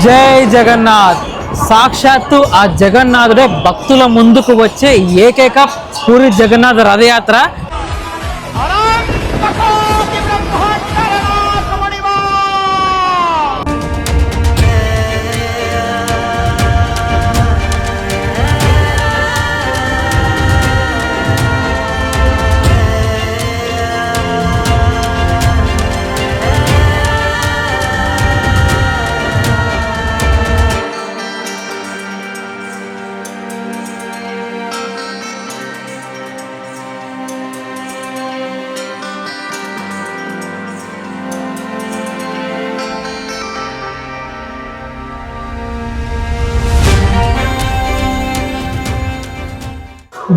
జై జగన్నాథ్. సాక్షాత్తు ఆ జగన్నాథుడే భక్తుల ముందుకు వచ్చే ఏకైక పూరి జగన్నాథ రథయాత్ర.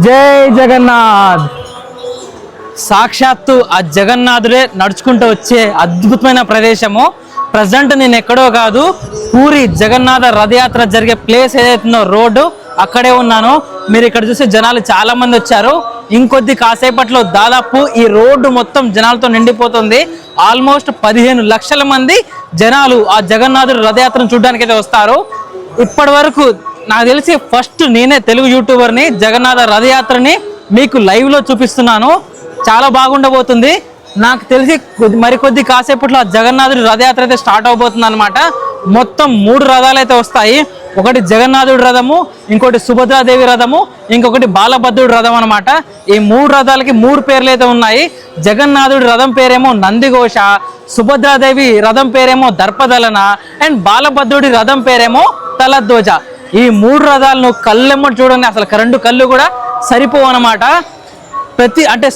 జై జగన్నాథ్. సాక్షాత్తు ఆ జగన్నాథుడే నడుచుకుంటూ వచ్చే అద్భుతమైన ప్రదేశము. ప్రజెంట్ నేను ఎక్కడో కాదు, పూరి జగన్నాథ రథయాత్ర జరిగే ప్లేస్ ఏదైతుందో రోడ్డు అక్కడే ఉన్నాను. మీరు ఇక్కడ చూసే జనాలు చాలా మంది వచ్చారు. ఇంకొద్ది కాసేపట్లో దాదాపు ఈ రోడ్డు మొత్తం జనాలతో నిండిపోతుంది. ఆల్మోస్ట్ 15 లక్షల మంది జనాలు ఆ జగన్నాథుడి రథయాత్రను చూడడానికి అయితే వస్తారు. ఇప్పటి వరకు నాకు తెలిసి ఫస్ట్ నేనే తెలుగు యూట్యూబర్ని జగన్నాథ రథయాత్రని మీకు లైవ్లో చూపిస్తున్నాను. చాలా బాగుండబోతుంది. నాకు తెలిసి మరికొద్ది కాసేపట్లో ఆ జగన్నాథుడి రథయాత్ర అయితే స్టార్ట్ అవబోతుంది అనమాట. మొత్తం 3 రథాలు అయితే వస్తాయి. ఒకటి జగన్నాథుడి రథము, ఇంకోటి సుభద్రాదేవి రథము, ఇంకొకటి బాలభద్రుడి రథం అనమాట. ఈ 3 రథాలకి 3 పేర్లు అయితే ఉన్నాయి. జగన్నాథుడి రథం పేరేమో నందిఘోష, సుభద్రాదేవి రథం పేరేమో దర్పదలన, అండ్ బాలభద్రుడి రథం పేరేమో తలధ్వజ. ఈ 3 రథాలను కళ్ళెమ్మటి చూడండి, అసలు 2 కళ్ళు కూడా సరిపోవు అనమాట.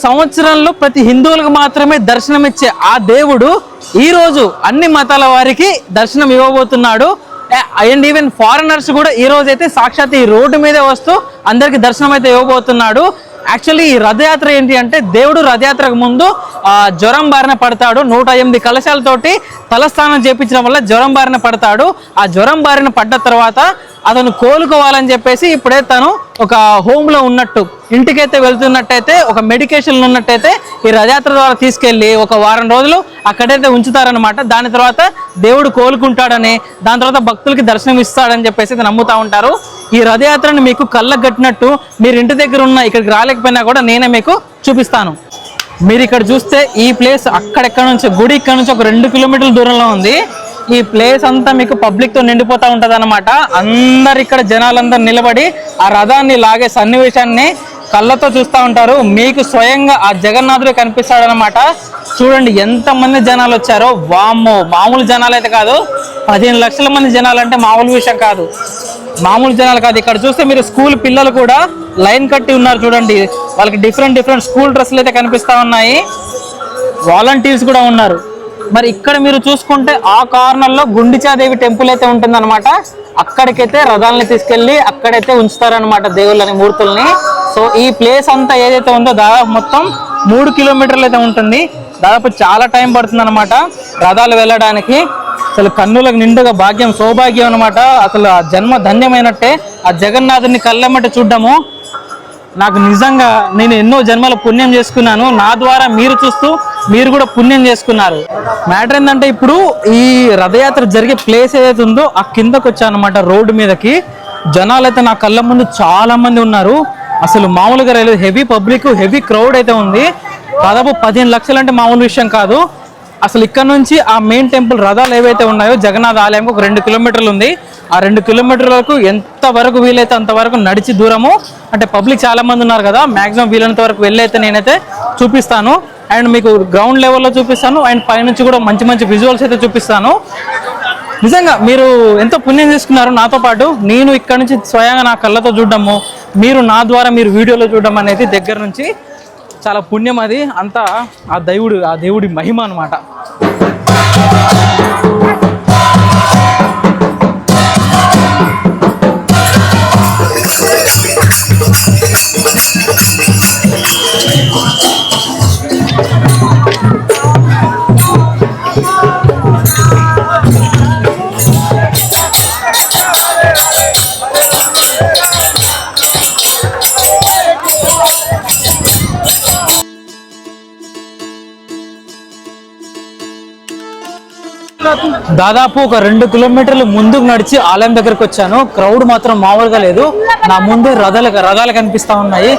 సంవత్సరంలో ప్రతి హిందువులకు మాత్రమే దర్శనం ఇచ్చే ఆ దేవుడు ఈరోజు అన్ని మతాల వారికి దర్శనం ఇవ్వబోతున్నాడు. అండ్ ఈవెన్ ఫారినర్స్ కూడా ఈ రోజు అయితే సాక్షాత్ ఈ రోడ్డు మీదే వస్తూ అందరికి దర్శనం అయితే ఇవ్వబోతున్నాడు. యాక్చువల్లీ ఈ రథయాత్ర ఏంటి అంటే, దేవుడు రథయాత్రకు ముందు జ్వరం బారిన పడతాడు. 108 కలశాలతోటి తలస్నానం చేయించడం వల్ల జ్వరం బారిన పడతాడు. ఆ జ్వరం బారిన పడ్డ తర్వాత అతను కోలుకోవాలని చెప్పేసి ఇప్పుడే తను ఒక హోమ్లో ఉన్నట్టు, ఇంటికైతే వెళ్తున్నట్టయితే, ఒక మెడికేషన్ ఉన్నట్టయితే ఈ రథయాత్ర ద్వారా తీసుకెళ్ళి ఒక వారం రోజులు అక్కడైతే ఉంచుతారనమాట. దాని తర్వాత దేవుడు కోలుకుంటాడని, దాని తర్వాత భక్తులకి దర్శనం ఇస్తాడని చెప్పేసి నమ్ముతూ ఉంటారు. ఈ రథయాత్రను మీకు కళ్ళకు కట్టినట్టు మీరు ఇంటి దగ్గర ఉన్న ఇక్కడికి రాలేకపోయినా కూడా నేనే మీకు చూపిస్తాను. మీరు ఇక్కడ చూస్తే ఈ ప్లేస్ అక్కడెక్కడ నుంచి, గుడి ఇక్కడ నుంచి ఒక 2 కిలోమీటర్ల దూరంలో ఉంది. ఈ ప్లేస్ అంతా మీకు పబ్లిక్తో నిండిపోతూ ఉంటుంది అనమాట. అందరు ఇక్కడ జనాలందరూ నిలబడి ఆ రథాన్ని లాగే సన్నివేశాన్ని కళ్ళతో చూస్తూ ఉంటారు. మీకు స్వయంగా ఆ జగన్నాథుడే కనిపిస్తాడనమాట. చూడండి ఎంతమంది జనాలు వచ్చారో. వామ్మో, మామూలు జనాలు అయితే కాదు. 15 లక్షల మంది జనాలు అంటే మామూలు విషయం కాదు, మామూలు జనాలు కాదు. ఇక్కడ చూస్తే మీరు స్కూల్ పిల్లలు కూడా లైన్ కట్టి ఉన్నారు చూడండి. వాళ్ళకి డిఫరెంట్ స్కూల్ డ్రెస్సులు అయితే కనిపిస్తూ ఉన్నాయి. వాలంటీర్స్ కూడా ఉన్నారు. మరి ఇక్కడ మీరు చూసుకుంటే ఆ కార్నర్లో గుండిచాదేవి టెంపుల్ అయితే ఉంటుందన్నమాట. అక్కడికైతే రథాలని తీసుకెళ్ళి అక్కడైతే ఉంచుతారనమాట దేవుళ్ళని, మూర్తుల్ని. సో ఈ ప్లేస్ అంతా ఏదైతే ఉందో దాదాపు మొత్తం 3 కిలోమీటర్లు అయితే ఉంటుంది. దాదాపు చాలా టైం పడుతుంది అనమాట రథాలు వెళ్ళడానికి. అసలు కన్నులకు నిండుగా భాగ్యం, సౌభాగ్యం అనమాట. అసలు ఆ జన్మ ధన్యమైనట్టే. ఆ జగన్నాథుని కళ్ళెమ్మట చూడ్డము నాకు నిజంగా, నేను ఎన్నో జన్మల పుణ్యం చేసుకున్నాను. నా ద్వారా మీరు చూస్తూ మీరు కూడా పుణ్యం చేసుకున్నారు. మ్యాటర్ ఏంటంటే, ఇప్పుడు ఈ రథయాత్ర జరిగే ప్లేస్ ఏదైతే ఉందో ఆ కిందకు వచ్చానమాట రోడ్డు మీదకి. జనాలు అయితే నా కళ్ళ ముందు చాలా మంది ఉన్నారు. అసలు మామూలుగా లేదు, హెవీ పబ్లిక్, హెవీ క్రౌడ్ అయితే ఉంది. దాదాపు 15 లక్షలు అంటే మామూలు విషయం కాదు. అసలు ఇక్కడ నుంచి ఆ మెయిన్ టెంపుల్ రథాలు ఏవైతే ఉన్నాయో జగన్నాథ ఆలయం ఒక 2 కిలోమీటర్లు ఉంది. ఆ 2 కిలోమీటర్లకు ఎంతవరకు వీలైతే అంతవరకు నడిచి దూరము, అంటే పబ్లిక్ చాలా మంది ఉన్నారు కదా, మ్యాక్సిమం వీలైనంత వరకు వెళ్ళైతే నేనైతే చూపిస్తాను. అండ్ మీకు గ్రౌండ్ లెవెల్లో చూపిస్తాను, అండ్ పైనుంచి కూడా మంచి విజువల్స్ అయితే చూపిస్తాను. నిజంగా మీరు ఎంతో పుణ్యం చేసుకున్నారు నాతో పాటు. నేను ఇక్కడ నుంచి స్వయంగా నా కళ్ళతో చూడడము, మీరు నా ద్వారా మీరు వీడియోలో చూడడం అనేది దగ్గర నుంచి చాలా పుణ్యం. అది అంతా ఆ దేవుడి మహిమ అనమాట. దాదాపు ఒక 2 కిలోమీటర్లు ముందుకు నడిచి ఆలయం దగ్గరకు వచ్చాను. క్రౌడ్ మాత్రం మామూలుగా లేదు. నా ముందే రథాలు కనిపిస్తా ఉన్నాయి.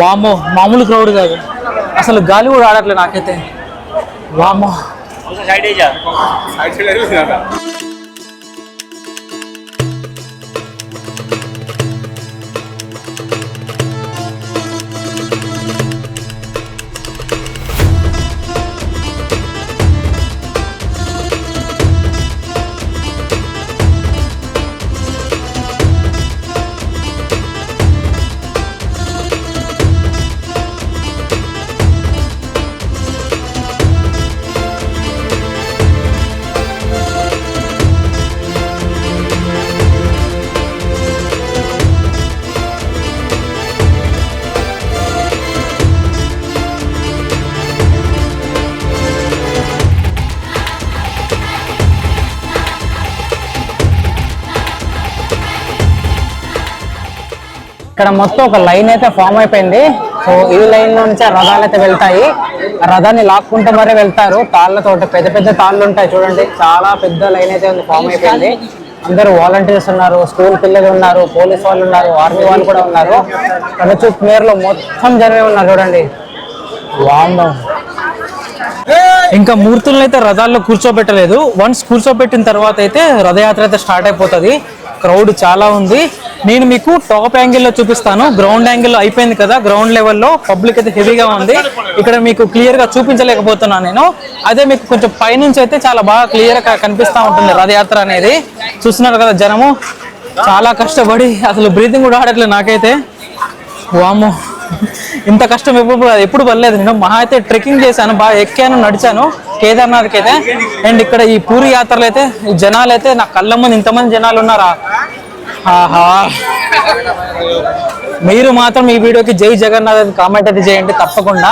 వామో, మామూలు క్రౌడ్ కాదు. అసలు గాలి కూడా ఆడట్లేదు నాకైతే. వామో. ఇక్కడ మొత్తం ఒక లైన్ అయితే ఫామ్ అయిపోయింది. సో ఈ లైన్ నుంచి రథాలు అయితే వెళ్తాయి. రథాన్ని లాక్కుంటూ మరీ వెళ్తారు. తాళ్ళతో పెద్ద పెద్ద తాళ్ళు ఉంటాయి చూడండి. చాలా పెద్ద లైన్ అయితే ఫామ్ అయిపోయింది. అందరూ వాలంటీర్స్ ఉన్నారు, స్కూల్ పిల్లలు ఉన్నారు, పోలీస్ వాళ్ళు ఉన్నారు, ఆర్మీ వాళ్ళు కూడా ఉన్నారు. కనుచూపు మేరలో మొత్తం జనమే ఉన్నారు చూడండి. వామ్మో. ఇంకా మూర్తులను అయితే రథాల్లో కూర్చోబెట్టలేదు. వన్స్ కూర్చోబెట్టిన తర్వాత అయితే రథయాత్ర అయితే స్టార్ట్ అయిపోతుంది. క్రౌడ్ చాలా ఉంది. నేను మీకు టాప్ యాంగిల్లో చూపిస్తాను. గ్రౌండ్ యాంగిల్లో అయిపోయింది కదా, గ్రౌండ్ లెవెల్లో పబ్లిక్ అయితే హెవీగా ఉంది. ఇక్కడ మీకు క్లియర్ గా చూపించలేకపోతున్నాను నేను. అదే మీకు కొంచెం పైనుంచి అయితే చాలా బాగా క్లియర్ గా కనిపిస్తూ ఉంటుంది రథయాత్ర అనేది. చూస్తున్నారు కదా, జనము చాలా కష్టపడి అసలు బ్రీతింగ్ కూడా ఆడట్లేదు నాకైతే. వామో, ఇంత కష్టం ఎప్పుడు పడలేదు. నేను మహా అయితే ట్రెక్కింగ్ చేశాను, బాగా ఎక్కాను, నడిచాను కేదార్నాథ్కి అయితే. అండ్ ఇక్కడ ఈ పూరి యాత్రలు అయితే ఈ జనాలు అయితే నా కళ్ళ ముందు ఇంతమంది జనాలు ఉన్నారా. ఆహా, మీరు మాత్రం ఈ వీడియోకి జై జగన్నాథ్ అని కామెంట్ అయితే చేయండి తప్పకుండా.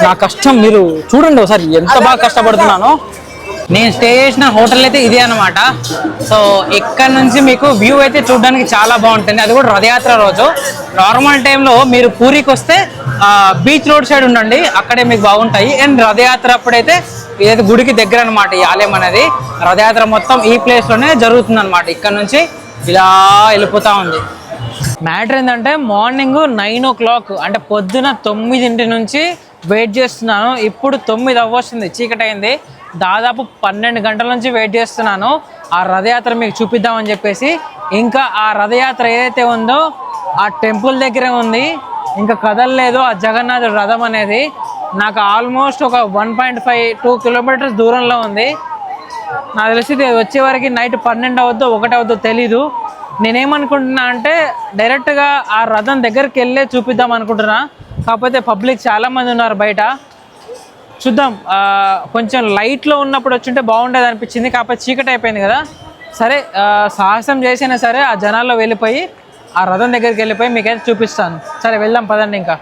నా కష్టం మీరు చూడండి ఒకసారి, ఎంత బాగా కష్టపడుతున్నానో. నేను స్టే చేసిన హోటల్ అయితే ఇదే అనమాట. సో ఇక్కడ నుంచి మీకు వ్యూ అయితే చూడడానికి చాలా బాగుంటుంది. అది కూడా రథయాత్ర రోజు. నార్మల్ టైంలో మీరు పూరికి వస్తే బీచ్ రోడ్ సైడ్ ఉండండి, అక్కడే మీకు బాగుంటాయి. అండ్ రథయాత్ర అప్పుడైతే ఏదైతే గుడికి దగ్గర అనమాట ఈ ఆలయం అనేది. రథయాత్ర మొత్తం ఈ ప్లేస్ లోనే జరుగుతుంది అనమాట. ఇక్కడ నుంచి ఇలా వెళ్ళిపోతా ఉంది. మ్యాటర్ ఏంటంటే మార్నింగ్ 9 o'clock అంటే పొద్దున 9 నుంచి వెయిట్ చేస్తున్నాను. ఇప్పుడు 9 అవ్వస్తుంది, చీకటి అయింది. దాదాపు 12 గంటల నుంచి వెయిట్ చేస్తున్నాను ఆ రథయాత్ర మీకు చూపిద్దామని చెప్పేసి. ఇంకా ఆ రథయాత్ర ఏదైతే ఉందో ఆ టెంపుల్ దగ్గరే ఉంది, ఇంకా కదలలేదు ఆ జగన్నాథుడు రథం అనేది. నాకు ఆల్మోస్ట్ ఒక 1.5-2 కిలోమీటర్స్ దూరంలో ఉంది. నాకు తెలిసి వచ్చే వరకు నైట్ 12 అవద్దో 1 అవద్దో తెలీదు. నేనేమనుకుంటున్నా అంటే డైరెక్ట్గా ఆ రథం దగ్గరికి వెళ్ళే చూపిద్దాం అనుకుంటున్నా. కాకపోతే పబ్లిక్ చాలామంది ఉన్నారు బయట. చూద్దాం, కొంచెం లైట్లో ఉన్నప్పుడు వచ్చుంటే బాగుండేది అనిపించింది. కాకపోతే చీకటి అయిపోయింది కదా. సరే, సాహసం చేసినా సరే ఆ జనాల్లో వెళ్ళిపోయి ఆ రథం దగ్గరికి వెళ్ళిపోయి మీకైతే చూపిస్తాను. సరే వెళ్దాం పదండి ఇంకా.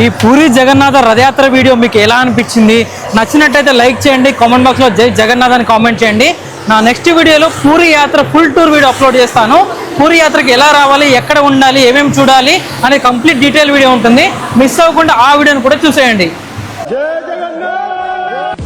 ఈ పూరి జగన్నాథ రథయాత్ర వీడియో మీకు ఎలా అనిపించింది? నచ్చినట్టయితే లైక్ చేయండి, కామెంట్ బాక్స్లో జై జగన్నాథ్ అని కామెంట్ చేయండి. నా నెక్స్ట్ వీడియోలో పూరి యాత్ర ఫుల్ టూర్ వీడియో అప్లోడ్ చేస్తాను. పూరి యాత్రకి ఎలా రావాలి, ఎక్కడ ఉండాలి, ఏమేమి చూడాలి అనే కంప్లీట్ డీటెయిల్ వీడియో ఉంటుంది. మిస్ అవ్వకుండా ఆ వీడియోని కూడా చూసేయండి.